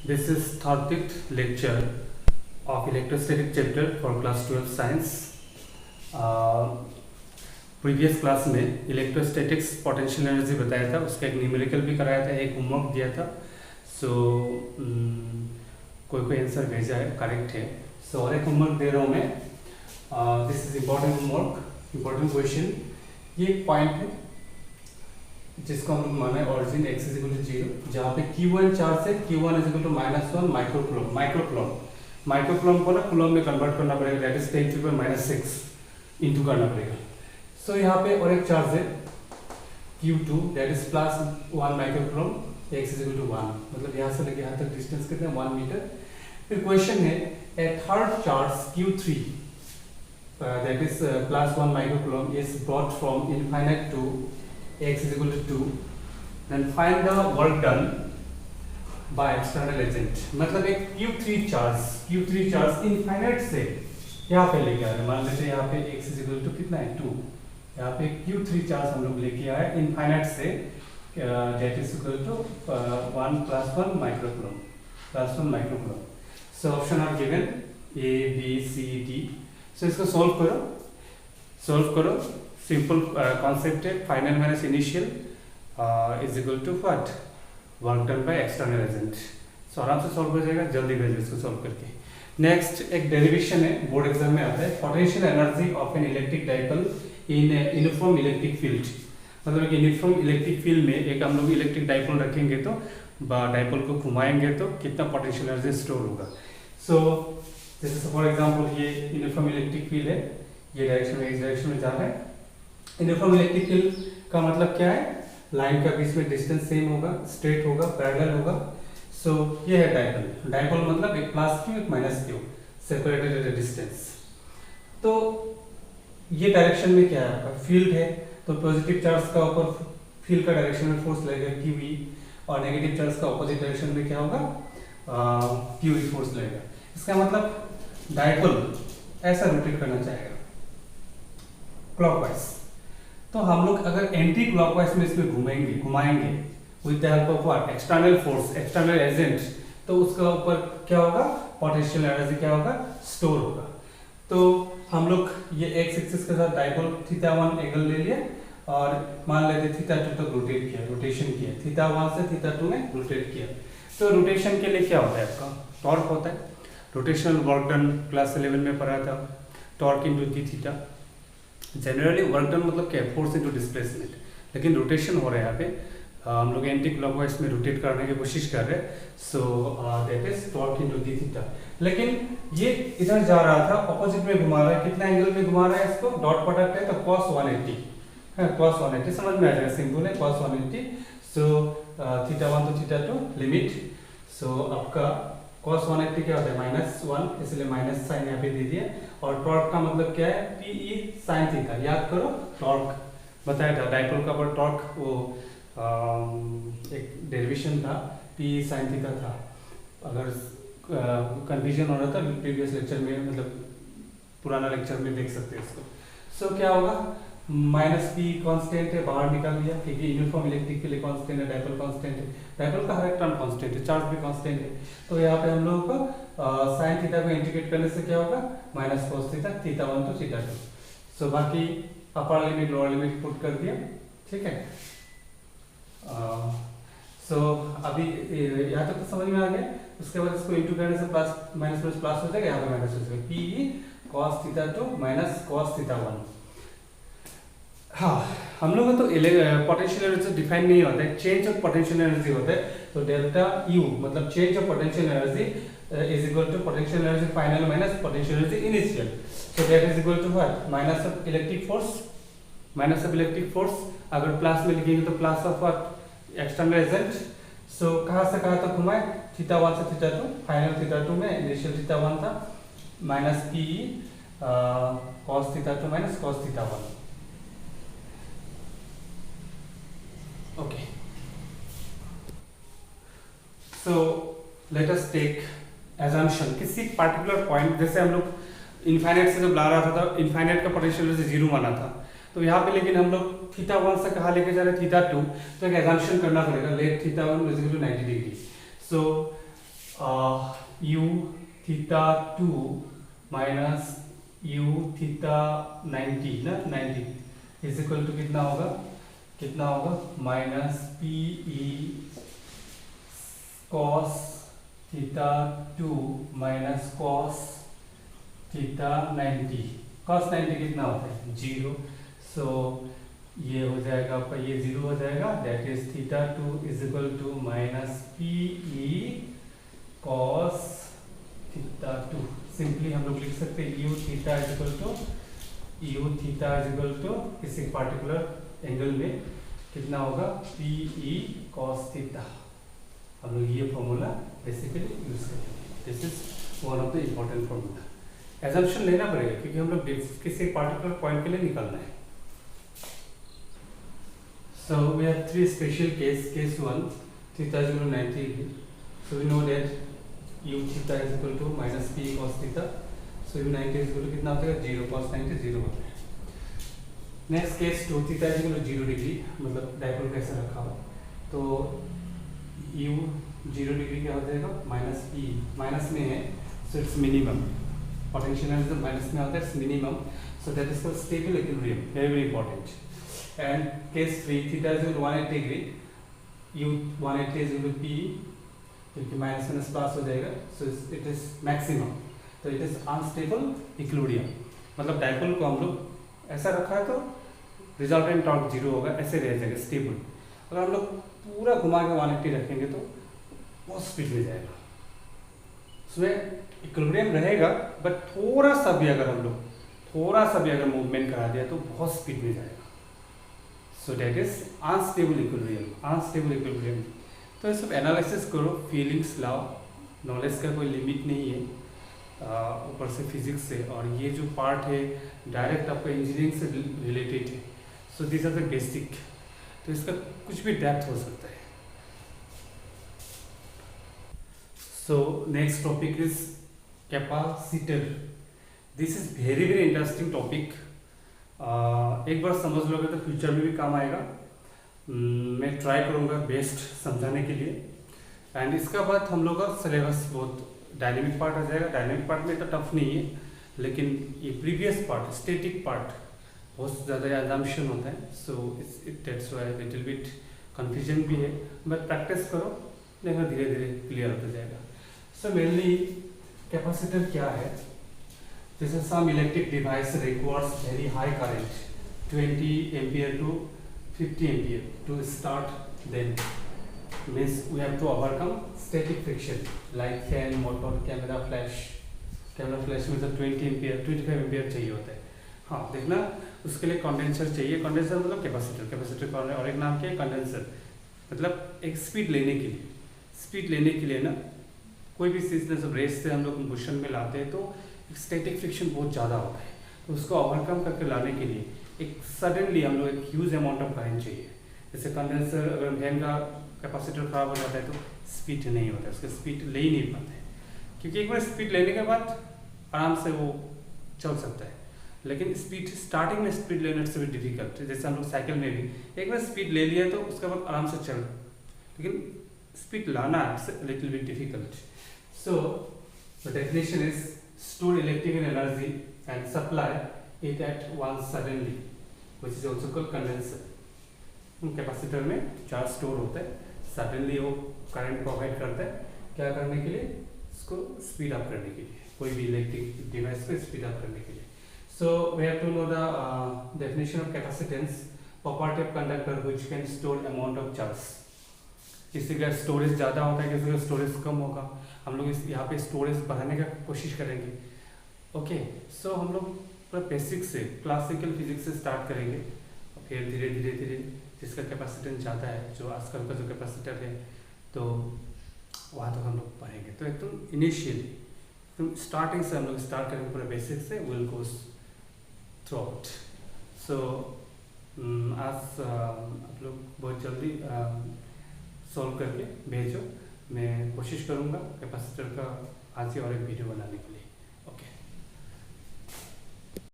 This is 30th lecture of electrostatic chapter for class 12 science. Previous class में electrostatics potential energy बताया था, उसका एक न्यूमेरिकल भी कराया था, एक होमवर्क दिया था. सो कोई आंसर भेजा है, करेक्ट है. सो और एक होमवर्क दे रहा हूँ मैं. This is important homework, important question. ये एक पॉइंट है जिसको हम लोग माना है origin x is equal to 0, जहाँ पे Q1 चार्ज है, Q1 is equal to -1 microcoulomb को ना कूलम में कन्वर्ट करना पड़ेगा, दैट इज 10⁻⁶ इनटू करना पड़ेगा. सो यहाँ पे और एक चार्ज है Q2 that is +1 microcoulomb, x is equal to 1, मतलब यहाँ से लेके यहाँ तक डिस्टेंस कितना है 1 मीटर. फिर क्वेश्चन है a third charge Q3 that is +1 microcoulomb is brought from infinite to x is equal to 2, then find the work done by external agent. मतलब एक Q3 चार्ज इनफाइनाइट से यहाँ पे लेके आ रहे हैं. मान लेते हैं यहाँ पे x is equal to कितना है 2, यहाँ पे Q3 चार्ज हम लोग लेके आए इनफाइनाइट से, that is equal to 1 +1 microcoulomb. So option are given A, B, C, D. So इसको सॉल्व करो. सिंपल कॉन्सेप्ट है, final minus initial is equal to what, work done by external agent. So आराम से solve हो जाएगा, जल्दी भेजो इसको सॉल्व करके. नेक्स्ट एक डेरिवेशन है, बोर्ड एग्जाम में आता है, potential energy of an electric dipole in uniform electric field. मतलब एक यूनिफॉर्म इलेक्ट्रिक फील्ड में एक हम लोग इलेक्ट्रिक डाइपोल रखेंगे तो डाइपोल को घुमाएंगे तो कितना पोटेंशियल एनर्जी स्टोर होगा. सो जैसे फॉर एग्जांपल ये यूनिफॉर्म इलेक्ट्रिक फील्ड है, ये डायरेक्शन में इस डायरेक्शन में जा रहा है. यूनिफॉर्म इलेक्ट्रिक फील्ड का मतलब क्या है, लाइन का बीच में डिस्टेंस सेम होगा, स्ट्रेट होगा, पैरेलल होगा. सो ये है डाइपोल. डाइपोल मतलब एक प्लस क्यू एक minus Q, separated at a distance. तो ये डायरेक्शन में क्या है, आपका फील्ड है, तो पॉजिटिव चार्ज का ऊपर फील्ड का डायरेक्शन में फोर्स लगेगा QE, और नेगेटिव चार्ज का ऑपोजिट डायरेक्शन में क्या होगा, QE फोर्स लगेगा. इसका मतलब डाइपोल ऐसा रोटेट करना चाहेगा क्लॉकवाइज. तो हम लोग अगर एंटी क्लॉकवाइज में इसमें घुमाएंगे with the help of what, external force, external agent, तो उसका ऊपर क्या होगा, पोटेंशियल एनर्जी क्या होगा, स्टोर होगा. तो हम लोग ये एक्स एक्सिस के साथ डाइपोल θ1 एंगल ले लिया और मान लेते θ2 तक रोटेट किया, रोटेशन किया, θ1 से θ2 में रोटेट किया. तो रोटेशन के लिए क्या होता है, आपका टॉर्क होता है. रोटेशनल वर्क डन क्लास 11 में पढ़ा था, torque into D theta. Generally work done मतलब क्या है, फोर्स इनटू डिस्प्लेसमेंट, लेकिन रोटेशन हो रहा है यहाँ पे, हम लोग एंटी क्लॉकवाइज में रोटेट करने की कोशिश कर रहे हैं. सो that is torque into D theta. लेकिन ये इधर जा रहा था, ऑपोजिट में घुमा रहा है, कितना एंगल में घुमा रहा है, इसको डॉट प्रोडक्ट है तो cos 180 है, cos 180 समझ में आ जाएगा, सिंपल है cos 180. सो θ1 तो θ2 लिमिट. सो आपका cos 180 क्या होता है -1, इसलिए माइनस साइन यहाँ पे दे दिया. और टॉर्क का मतलब क्या है, PE sin थीटा. याद करो टॉर्क बताया था, डाइपोल का पर टॉर्क वो एक डेरिवेशन था, PE sin थीटा था. अगर कंफ्यूजन हो रहा था प्रीवियस लेक्चर में, मतलब पुराना लेक्चर में देख सकते हैं इसको. सो क्या होगा, -P कांस्टेंट है, बाहर निकाल लिया क्योंकि यूनिफॉर्म इलेक्ट्रिक के लिए कांस्टेंट है, डाइपोल कांस्टेंट है, डाइपोल का हर एक टर्म कांस्टेंट है, चार्ज भी कांस्टेंट है. तो यहाँ पे हम लोगों को साइन थीटा को इंटीग्रेट करने से क्या होगा, -cos थीटा, θ1 to θ2. सो बाकी upper limit lower limit put कर दिया, ठीक है. सो अभी यहाँ तक तो समझ में आ गया. उसके बाद इसको इंटू करने से प्लस माइनस प्लस प्लस हो जाएगा, यहाँ पे माइनस हो जाएगा, PE cos θ2 cos θ1. हाँ, हम लोग तो पोटेंशियल एनर्जी डिफाइन नहीं होता है, चेंज ऑफ पोटेंशियल एनर्जी होता है. तो डेल्टा U मतलब change of potential energy is equal to potential energy final minus potential energy initial. So that is equal to what, minus of electric force, अगर plus में लिखेंगे तो plus of what, external agent. So कहाँ से कहाँ तक घुमाए, θ1 से θ2, फाइनल θ2 में इनिशियल θ1 था, -PE cos θ2 cos θ1. Okay. So let us take assumption, किसी पार्टिकुलर पॉइंट, जैसे हम लोग इनफाइनाइट से जब ला रहा था, इनफाइनाइट का पोटेंशियल एनर्जी 0 माना था. तो यहाँ पे लेकिन हम लोग θ1 से कहाँ लेके जा रहे हैं, θ2. तो एक assumption करना पड़ेगा, लेट θ1 = 90 डिग्री. सो u theta 2 minus u theta 90 ना 90 इज इक्वल टू कितना होगा minus P E cos theta 2 minus cos theta 90। Cos 90 कितना होता है 0, सो ये हो जाएगा आपका, ये 0 हो जाएगा, that is theta 2 is equal to minus P E cos theta 2। Simply हम लोग लिख सकते हैं U theta is equal to किसी पार्टिकुलर एंगल में कितना होगा पी ई कॉस थीटा। हम लोग ये फॉर्मूला बेसिकली यूज करेंगे। This is one of the important formula. Assumption लेना पड़ेगा क्योंकि हम लोग किसी पार्टिकुलर पॉइंट के लिए निकालना है। So we have three special case. Case 1, theta is equal to 90 degree. So we know that u theta is equal to minus p cos theta. So u 90 is equal to कितना होता है 0, cos 90 0 होता है। Next case 2, theta is equal to 0 degree, मतलब dipole कैसे रखा हुआ, तो u 0 डिग्री क्या हो जाएगा माइनस p, माइनस में है so it's minimum, potential energy minus में होता है it's minimum, so that is called stable equilibrium, very important. And case 3, theta is equal to 180 degree, u 180 is equal to p, क्योंकि minus minus plus हो जाएगा, so it is maximum, तो it is unstable equilibrium, मतलब dipole को हम लोग ऐसा रखा है तो रिजल्टेंट टॉर्क 0 होगा, ऐसे रह जाएगा स्टेबल। अगर हम लोग पूरा घुमा के 180 रखेंगे तो बहुत स्पीड में जाएगा, उसमें इक्विलिब्रियम रहेगा बट थोड़ा सा भी अगर मूवमेंट करा दिया तो बहुत स्पीड में जाएगा। सो दैट इज अनस्टेबल इक्विलिब्रियम। तो ये सब एनालिसिस करो, फीलिंग्स लाओ, नॉलेज का कोई लिमिट नहीं है, ऊपर से फिजिक्स से, और ये जो पार्ट है डायरेक्ट आपका इंजीनियरिंग से रिलेटेड है। So this are the basic, तो इसका कुछ भी डेप्थ हो सकता है। So next topic is capacitor. This is very very interesting topic. एक बार समझ लोगे तो फ्यूचर में भी काम आएगा। मैं ट्राई करूँगा बेस्ट समझाने के लिए। एंड इसका बाद हम लोग का सिलेबस बहुत डायनेमिक पार्ट आ जाएगा। डायनेमिक पार्ट में तो टफ नहीं है, लेकिन ये प्रीवियस पार्ट स्टैटिक पार्ट बहुत ज़्यादा एजम्पशन होता है, so that's why little bit confusion भी है, बट प्रैक्टिस करो, देखो धीरे धीरे क्लियर होता जाएगा। सो मेनली कैपेसिटर क्या है? This is some electric device requires very high current 20 ampere to 50 ampere to start, then means we have to overcome static friction like fan, motor, camera flash में तो 20 ampere 25 ampere चाहिए होता है। हाँ देखना, उसके लिए कंडेंसर चाहिए। कंडेंसर मतलब कैपेसिटर का और एक नाम क्या है कंडेंसर, मतलब एक स्पीड लेने के लिए ना कोई भी चीज़ ने सब रेस से हम लोग मोशन में लाते हैं तो स्टैटिक फ्रिक्शन बहुत ज़्यादा होता है, तो उसको ओवरकम करके लाने के लिए एक सडनली हम लोग एक ह्यूज अमाउंट ऑफ करंट चाहिए। जैसे कंडेंसर अगर फैन का कैपेसिटर खराब हो जाता है तो स्पीड नहीं होता है, उसका स्पीड ले ही नहीं पाते हैं, क्योंकि एक बार स्पीड लेने के बाद आराम से वो चल सकता है, लेकिन स्पीड स्टार्टिंग में स्पीड लेने से भी डिफिकल्ट है। जैसे हम लोग साइकिल में भी एक बार स्पीड ले लिया तो उसके बाद आराम से चल, लेकिन स्पीड लाना little bit difficult. So the definition is store electrical energy and supply it at once suddenly which is also called condenser. Capacitor में चार्ज स्टोर होता है, सडनली वो करंट प्रोवाइड करता है, क्या करने के लिए? इसको स्पीड अप करने के लिए, कोई भी इलेक्ट्रिक डिवाइस को स्पीड अप करने के लिए। So we have to know the definition of capacitance, property of conductor which can store amount of charge. किसी का स्टोरेज ज़्यादा होता है, किसी का स्टोरेज कम होगा, हम लोग यहाँ पे स्टोरेज बढ़ाने का कोशिश करेंगे। ओके, सो हम लोग पूरा बेसिक से क्लासिकल फिजिक्स से स्टार्ट करेंगे, फिर धीरे धीरे जिसका कैपेसिटेंस ज़्यादा है, जो आजकल का जो कैपेसिटर है, तो वहाँ तक हम लोग पढ़ेंगे। तो एकदम इनिशियली एकदम स्टार्टिंग से हम लोग स्टार्ट करेंगे, पूरा बेसिक से विल गोस थ्रू आउट। सो आज आप लोग बहुत जल्दी सॉल्व करके भेजो, मैं कोशिश करूँगा कैपेसिटर का आज ही और एक वीडियो बनाने के लिए।